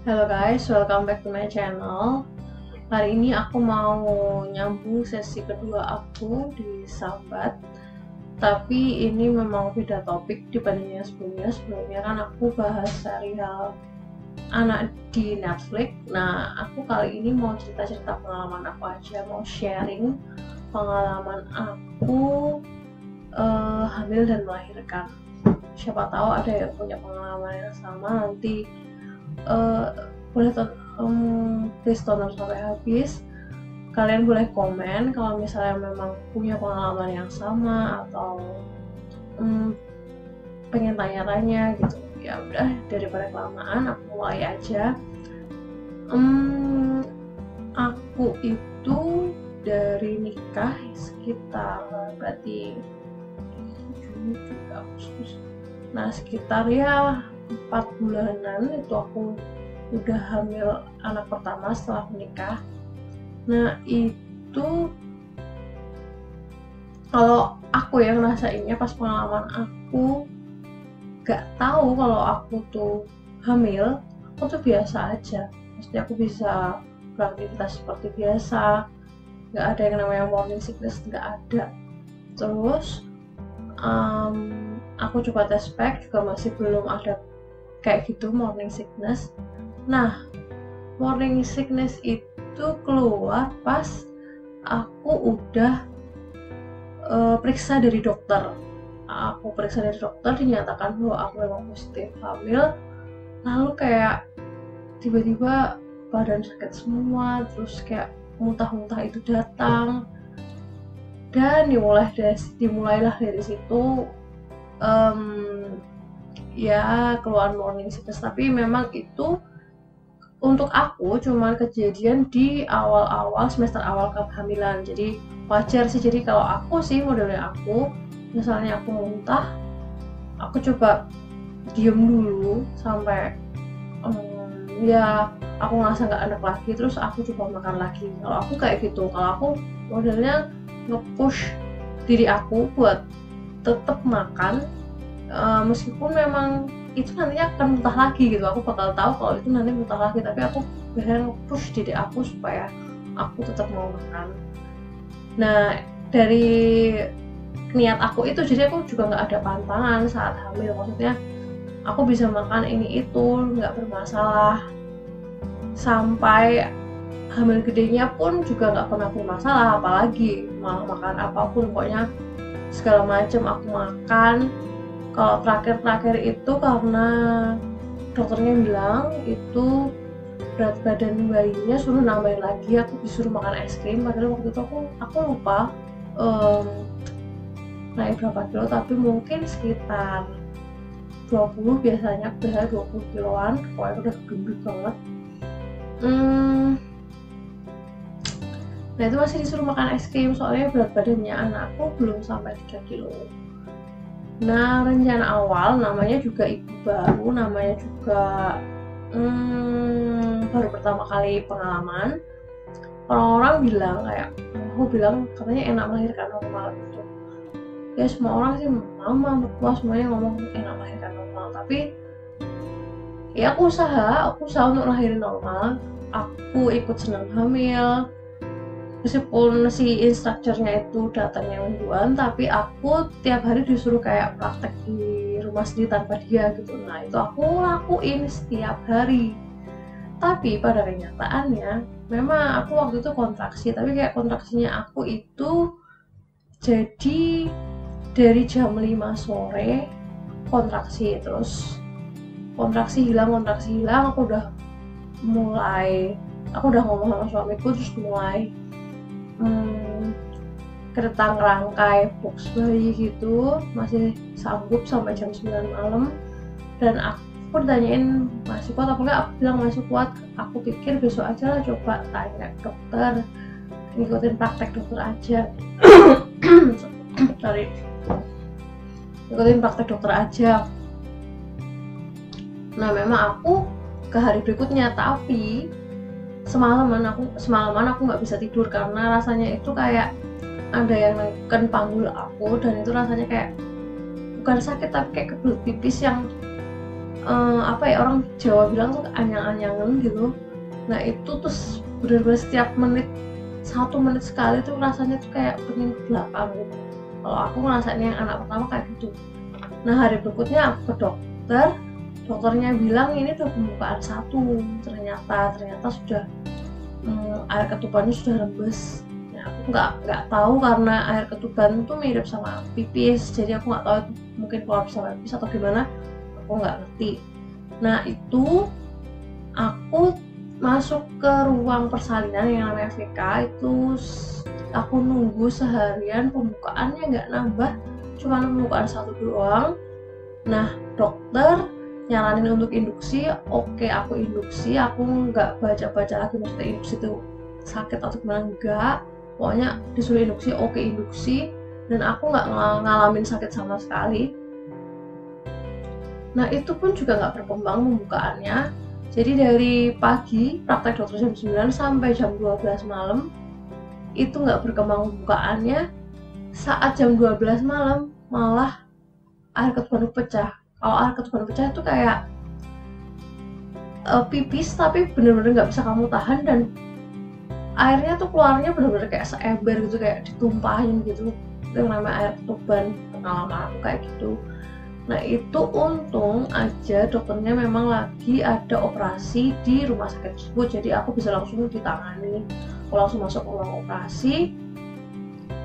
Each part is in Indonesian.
Halo guys, welcome back to my channel. Hari ini aku mau nyambung sesi kedua aku di Sambat. Tapi ini memang beda topik dibanding yang sebelumnya. Sebelumnya kan aku bahas serial anak di Netflix. Nah, aku kali ini mau cerita-cerita pengalaman aku aja, mau sharing pengalaman aku hamil dan melahirkan. Siapa tahu ada yang punya pengalaman yang sama, nanti boleh please tonton sampai habis. Kalian boleh komen kalau misalnya memang punya pengalaman yang sama atau pengen tanya-tanya gitu. Ya udah, daripada kelamaan aku mulai aja. Aku itu dari nikah sekitar berarti Agustus. Nah, sekitar ya 4 bulanan itu aku udah hamil anak pertama setelah menikah. Nah, itu kalau aku yang ngerasainnya pas pengalaman aku gak tahu kalau aku tuh hamil, aku tuh biasa aja. Maksudnya aku bisa beraktivitas seperti biasa, gak ada yang namanya morning sickness, gak ada. Terus aku coba tes pack juga masih belum ada kayak gitu morning sickness. Nah, morning sickness itu keluar pas aku udah periksa dari dokter. Aku periksa dari dokter, dinyatakan bahwa aku memang positif hamil. Lalu kayak tiba-tiba badan sakit semua, terus kayak muntah-muntah itu datang. Dan dimulailah dari situ ya keluar morning sickness. Tapi memang itu untuk aku cuman kejadian di awal-awal semester awal kehamilan, jadi wajar sih. Jadi kalau aku sih modelnya aku, misalnya aku muntah, aku coba diem dulu sampai ya aku ngerasa nggak enak lagi, terus aku coba makan lagi. Kalau aku kayak gitu, kalau aku modelnya nge-push diri aku buat tetap makan, meskipun memang itu nantinya akan muntah lagi gitu. Aku bakal tahu kalau itu nanti muntah lagi, tapi aku beneran push diri aku supaya aku tetap mau makan. Nah, dari niat aku itu, jadi aku juga nggak ada pantangan saat hamil. Maksudnya aku bisa makan ini itu nggak bermasalah. Sampai hamil gedenya pun juga nggak pernah bermasalah, apalagi malah makan apapun, pokoknya segala macam aku makan. Kalau terakhir itu karena dokternya bilang itu berat badan bayinya suruh nambahin lagi, aku disuruh makan es krim. Padahal waktu itu aku lupa naik berapa kilo, tapi mungkin sekitar 20, biasanya 20 kiloan, pokoknya udah gendut banget. Nah, itu masih disuruh makan es krim soalnya berat badannya anakku belum sampai 3 kilo. Nah, rencana awal namanya juga ibu baru, namanya juga baru pertama kali pengalaman. Orang-orang bilang kayak, aku bilang katanya enak melahirkan normal gitu. Ya semua orang sih, mama, mertua, semuanya ngomong enak melahirkan normal. Tapi ya aku usaha untuk lahirin normal. Aku ikut senam hamil, meskipun si instrukturnya itu datangnya mingguan, tapi aku tiap hari disuruh kayak praktek di rumah sendiri tanpa dia gitu. Nah, itu aku lakuin setiap hari. Tapi pada kenyataannya memang aku waktu itu kontraksi, tapi kayak kontraksinya aku itu jadi dari jam 5 sore kontraksi, terus kontraksi hilang, aku udah ngomong sama suamiku, terus mulai keretang rangkai box bayi gitu, masih sanggup sampai jam 9 malam. Dan aku ditanyain masih kuat apa enggak, aku bilang masih kuat. Aku pikir besok aja lah, coba tanya dokter, ngikutin praktek dokter aja. Ngikutin praktek dokter aja. Nah, memang aku ke hari berikutnya, tapi semalaman aku nggak bisa tidur karena rasanya itu kayak ada yang neken panggul aku, dan itu rasanya kayak bukan sakit tapi kayak kebelet pipis yang apa ya, orang Jawa bilang tuh anyang-anyangan gitu. Nah itu terus bener-bener setiap menit, 1 menit sekali tuh rasanya tuh kayak pengen ke belakang gitu. Kalau aku ngerasain yang anak pertama kayak gitu. Nah hari berikutnya aku ke dokter, dokternya bilang ini tuh pembukaan 1, ternyata sudah air ketubannya sudah rembes. Nah, aku nggak tahu karena air ketuban tuh mirip sama pipis, jadi aku nggak tahu itu mungkin keluar sama pipis atau gimana, aku nggak ngerti. Nah itu aku masuk ke ruang persalinan yang namanya VK, itu aku nunggu seharian, pembukaannya nggak nambah, cuma pembukaan 1 doang. Nah dokter nyaranin untuk induksi, oke aku induksi, aku nggak baca-baca lagi maksudnya induksi itu sakit atau gimana, enggak, pokoknya disuruh induksi, oke induksi, dan aku nggak ngalamin sakit sama sekali. Nah itu pun juga nggak berkembang pembukaannya, jadi dari pagi praktek dokter jam 9 sampai jam 12 malam itu nggak berkembang pembukaannya. Saat jam 12 malam malah air ketuban pecah. Kalau air ketuban pecah itu kayak pipis tapi bener-bener nggak bisa kamu tahan, dan airnya tuh keluarnya bener-bener kayak seember gitu, kayak ditumpahin gitu. Itu yang namanya air ketuban, pengalaman aku kayak gitu. Nah itu untung aja dokternya memang lagi ada operasi di rumah sakit tersebut, jadi aku bisa langsung ditangani. Aku langsung masuk ke ruang operasi,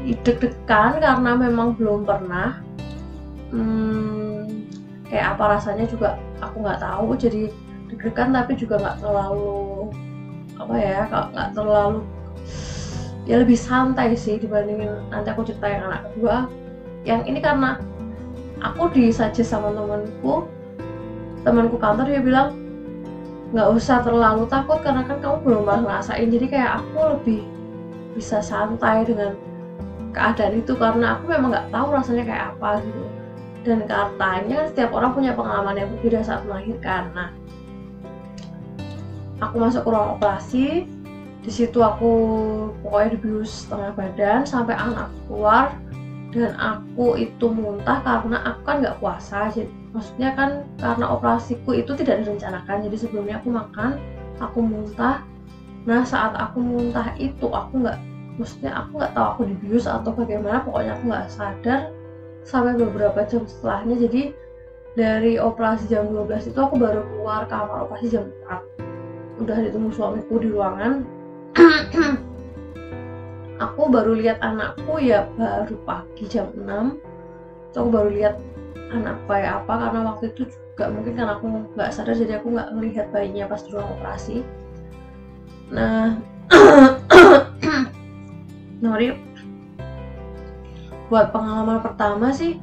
deg-degan karena memang belum pernah. Kayak apa rasanya juga aku nggak tahu, jadi deg-degan tapi juga nggak terlalu apa ya, nggak terlalu, ya lebih santai sih dibandingin nanti aku cerita yang anak kedua. Yang ini karena aku disuggest sama temanku kantor, dia bilang nggak usah terlalu takut karena kan kamu belum pernah ngerasain, jadi kayak aku lebih bisa santai dengan keadaan itu karena aku memang nggak tahu rasanya kayak apa gitu. Dan katanya setiap orang punya pengalaman yang berbeda saat melahirkan. Nah, aku masuk ke ruang operasi, di situ aku pokoknya dibius setengah badan sampai anak keluar, dan aku itu muntah karena aku kan nggak puasa. Jadi, maksudnya kan karena operasiku itu tidak direncanakan, jadi sebelumnya aku makan, aku muntah. Nah saat aku muntah itu aku nggak tahu aku dibius atau bagaimana, pokoknya aku nggak sadar sampai beberapa jam setelahnya. Jadi dari operasi jam 12 itu aku baru keluar kamar operasi jam 4, udah ditunggu suamiku di ruangan. Aku baru lihat anakku ya baru pagi jam 6, itu aku baru lihat anak kayak apa, karena waktu itu juga mungkin karena aku nggak sadar, jadi aku nggak melihat bayinya pas di ruang operasi. Nah Nori, buat pengalaman pertama sih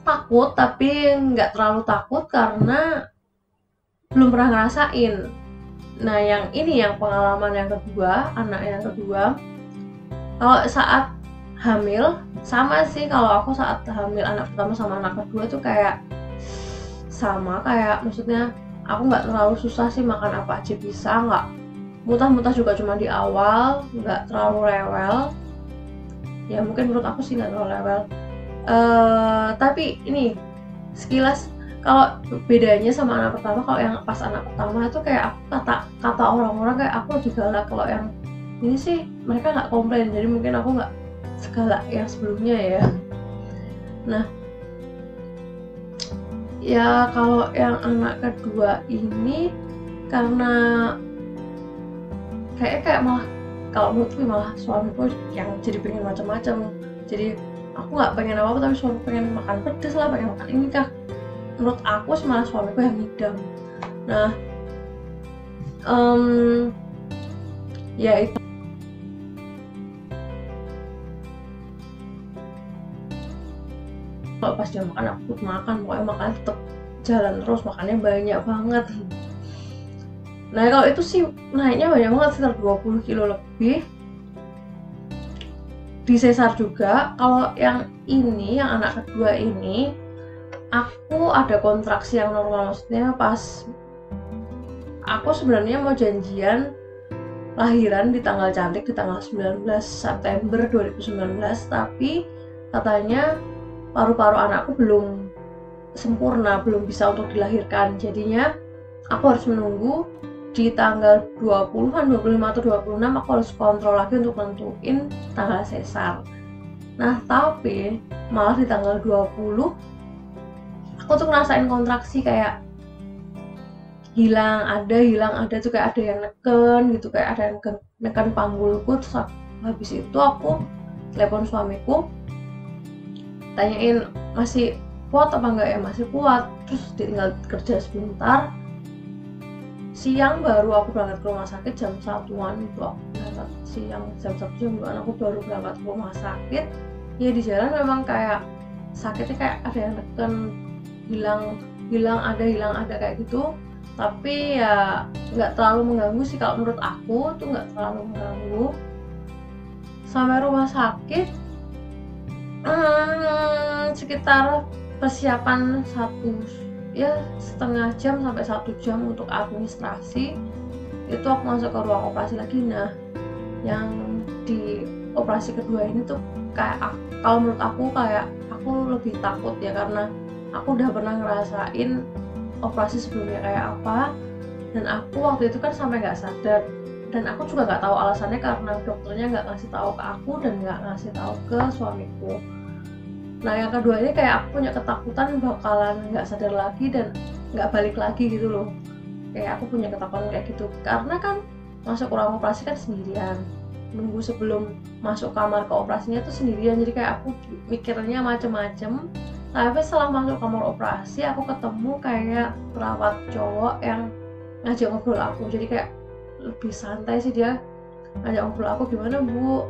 takut, tapi nggak terlalu takut karena belum pernah ngerasain. Nah yang ini yang pengalaman yang kedua, anak yang kedua, kalau saat hamil sama sih, kalau aku saat hamil anak pertama sama anak kedua tuh kayak sama, kayak maksudnya aku nggak terlalu susah sih, makan apa aja bisa, nggak muntah-muntah juga cuma di awal, nggak terlalu rewel. Ya mungkin menurut aku sih nggak terlalu rewel. Tapi ini sekilas kalau bedanya sama anak pertama, kalau yang pas anak pertama itu kayak aku kata orang-orang kayak aku lebih galak. Kalau yang ini sih mereka nggak komplain, jadi mungkin aku nggak segalak yang sebelumnya ya. Nah ya kalau yang anak kedua ini karena kayak malah, kalau menurutku malah suamiku yang jadi pengen macam-macam. Jadi aku nggak pengen apa-apa, tapi suamiku pengen makan pedes lah, pengen makan ini kah. Menurut aku sih malah suamiku yang ngidam. Nah ya itu kalau pas dia makan aku makan, pokoknya makan tetap jalan terus, makannya banyak banget. Nah kalau itu sih naiknya banyak banget, sekitar 20 kilo lebih. Di sesar juga. Kalau yang ini, yang anak kedua ini, aku ada kontraksi yang normal, maksudnya pas aku sebenarnya mau janjian lahiran di tanggal cantik di tanggal 19 September 2019, tapi katanya paru-paru anakku belum sempurna, belum bisa untuk dilahirkan. Jadinya aku harus menunggu di tanggal 20-an, 25 atau 26 aku harus kontrol lagi untuk nentuin tanggal sesar. Nah tapi malah di tanggal 20 aku tuh ngerasain kontraksi kayak hilang ada tuh, kayak ada yang neken gitu, kayak ada yang neken panggulku. Terus habis itu aku telepon suamiku, tanyain masih kuat apa enggak ya, masih kuat. Terus tinggal kerja sebentar, siang baru aku berangkat ke rumah sakit jam 1-an itu. Aku berangkat siang jam 1 jam 2-an aku baru berangkat ke rumah sakit. Ya di jalan memang kayak sakitnya kayak ada yang neken, hilang ada kayak gitu. Tapi ya nggak terlalu mengganggu sih, kalau menurut aku tuh nggak terlalu mengganggu. Sampai rumah sakit sekitar persiapan setengah jam sampai 1 jam untuk administrasi. Itu aku masuk ke ruang operasi lagi. Nah yang di operasi kedua ini tuh kayak kalau menurut aku kayak aku lebih takut ya, karena aku udah pernah ngerasain operasi sebelumnya kayak apa, dan aku waktu itu kan sampai nggak sadar, dan aku juga nggak tahu alasannya karena dokternya nggak ngasih tahu ke aku dan nggak ngasih tahu ke suamiku. Nah yang kedua ini kayak aku punya ketakutan bakalan nggak sadar lagi dan nggak balik lagi gitu loh. Kayak aku punya ketakutan kayak gitu, karena kan masuk ruang operasi kan sendirian, nunggu sebelum masuk kamar ke operasinya tuh sendirian. Jadi kayak aku mikirnya macem-macem. Tapi setelah masuk kamar operasi aku ketemu kayak perawat cowok yang ngajak ngobrol aku. Jadi kayak lebih santai sih, dia ngajak ngobrol aku, gimana bu,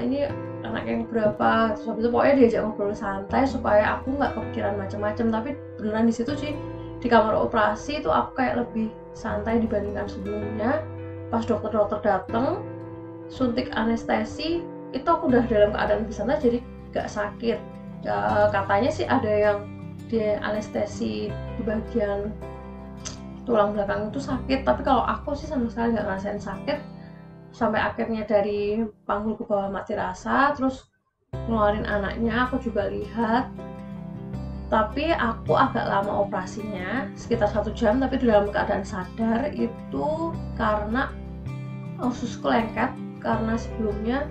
ini anak yang berapa. Terus habis itu pokoknya diajak ngobrol santai supaya aku nggak kepikiran macam-macam. Tapi beneran di situ sih, di kamar operasi itu aku kayak lebih santai dibandingkan sebelumnya. Pas dokter datang suntik anestesi itu aku udah dalam keadaan lebih santai, jadi nggak sakit. Katanya sih ada yang di anestesi di bagian tulang belakang itu sakit, tapi kalau aku sih sama sekali nggak ngerasain sakit. Sampai akhirnya dari panggul ke bawah mati rasa, terus ngeluarin anaknya aku juga lihat. Tapi aku agak lama operasinya, sekitar 1 jam, tapi dalam keadaan sadar. Itu karena ususku lengket, karena sebelumnya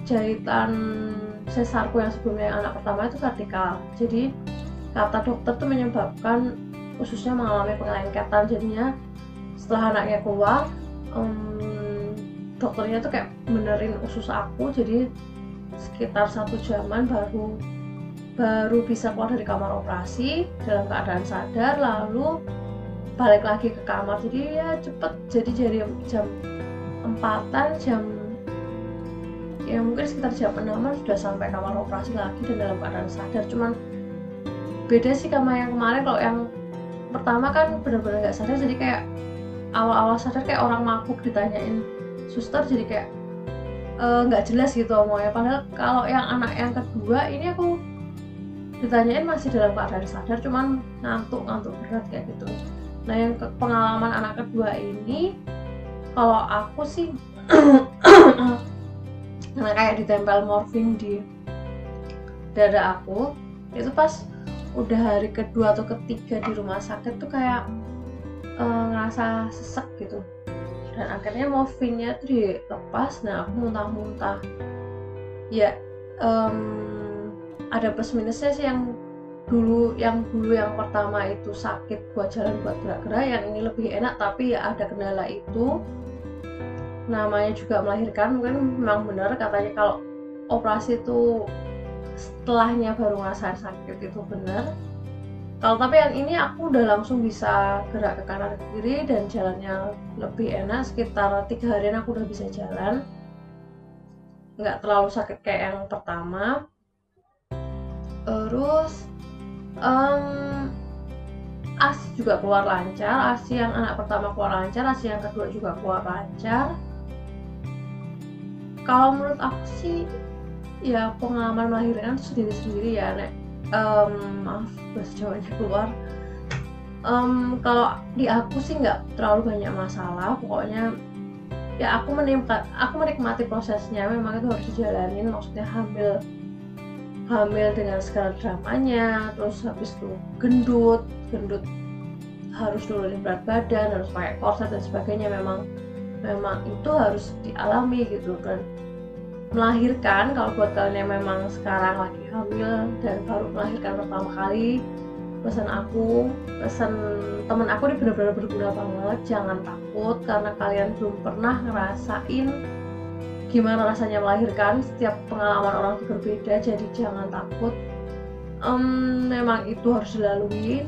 jahitan sesarku yang sebelumnya yang anak pertama itu vertikal. Jadi kata dokter tuh menyebabkan ususnya mengalami pengelengketan. Jadinya setelah anaknya keluar, dokternya tuh kayak benerin usus aku. Jadi sekitar 1 jaman baru bisa keluar dari kamar operasi dalam keadaan sadar, lalu balik lagi ke kamar. Jadi ya cepet, jadi jam 4-an, ya mungkin sekitar jam 6-an sudah sampai kamar operasi lagi dan dalam keadaan sadar. Cuman beda sih sama yang kemarin. Kalau yang pertama kan benar-benar nggak sadar, jadi kayak awal-awal sadar kayak orang mabuk ditanyain suster, jadi kayak nggak jelas gitu omongnya. Padahal kalau yang anak yang kedua ini aku ditanyain masih dalam keadaan sadar, cuman ngantuk berat kayak gitu. Nah yang pengalaman anak kedua ini, kalau aku sih karena kayak ditempel morfin di dada aku, itu pas udah hari kedua atau ketiga di rumah sakit tuh kayak ngerasa sesek gitu, dan akhirnya morfinnya tuh dilepas. Nah aku muntah-muntah ya. Ada plus minusnya sih. Yang dulu yang pertama itu sakit buat jalan, buat gerak-gerak. Yang ini lebih enak, tapi ya ada kendala itu, namanya juga melahirkan. Mungkin memang benar katanya kalau operasi itu setelahnya baru ngerasain sakit, itu benar. Kalau tapi yang ini aku udah langsung bisa gerak ke kanan ke kiri dan jalannya lebih enak. Sekitar 3 harian aku udah bisa jalan, nggak terlalu sakit kayak yang pertama. Terus ASI juga keluar lancar. ASI yang anak pertama keluar lancar, ASI yang kedua juga keluar lancar. Kalau menurut aku sih ya pengalaman melahirkan itu sendiri-sendiri ya, Nek. Maaf bahasa Jawanya keluar. Kalau di aku sih nggak terlalu banyak masalah. Pokoknya ya aku menikmati prosesnya. Memang itu harus dijalanin. Maksudnya hamil hamil dengan segala dramanya, terus habis itu gendut harus nurunin berat badan, harus pakai korset dan sebagainya. Memang itu harus dialami gitu. Dan melahirkan, kalau buat kalian yang memang sekarang lagi hamil dan baru melahirkan pertama kali, pesan temen aku ini benar-benar berguna banget. Jangan takut karena kalian belum pernah ngerasain gimana rasanya melahirkan. Setiap pengalaman orang itu berbeda, jadi jangan takut. Memang itu harus dilalui.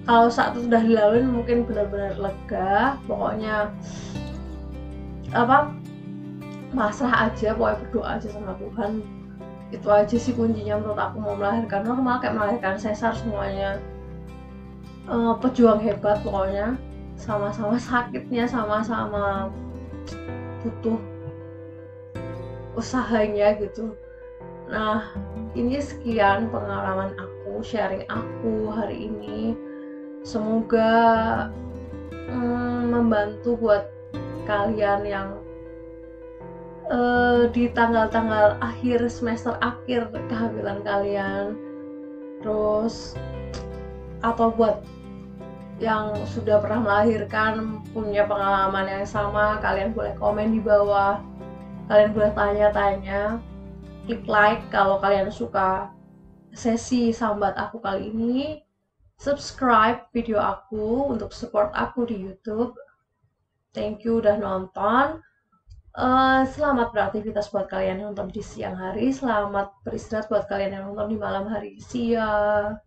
Kalau saat itu sudah dilalui mungkin benar-benar lega. Pokoknya pasrah aja, pokoknya berdoa aja sama Tuhan. Itu aja sih kuncinya menurut aku. Mau melahirkan normal kayak melahirkan sesar, semuanya pejuang hebat pokoknya. Sama-sama sakitnya, sama-sama butuh usahanya gitu. Nah, ini sekian pengalaman aku, sharing aku hari ini. Semoga membantu buat kalian yang di tanggal-tanggal akhir, semester akhir kehamilan kalian. Terus atau buat yang sudah pernah melahirkan, punya pengalaman yang sama, kalian boleh komen di bawah. Kalian boleh tanya-tanya. Klik like kalau kalian suka sesi sambat aku kali ini. Subscribe video aku untuk support aku di YouTube. Thank you udah nonton. Selamat beraktivitas buat kalian yang nonton di siang hari. Selamat beristirahat buat kalian yang nonton di malam hari. See ya.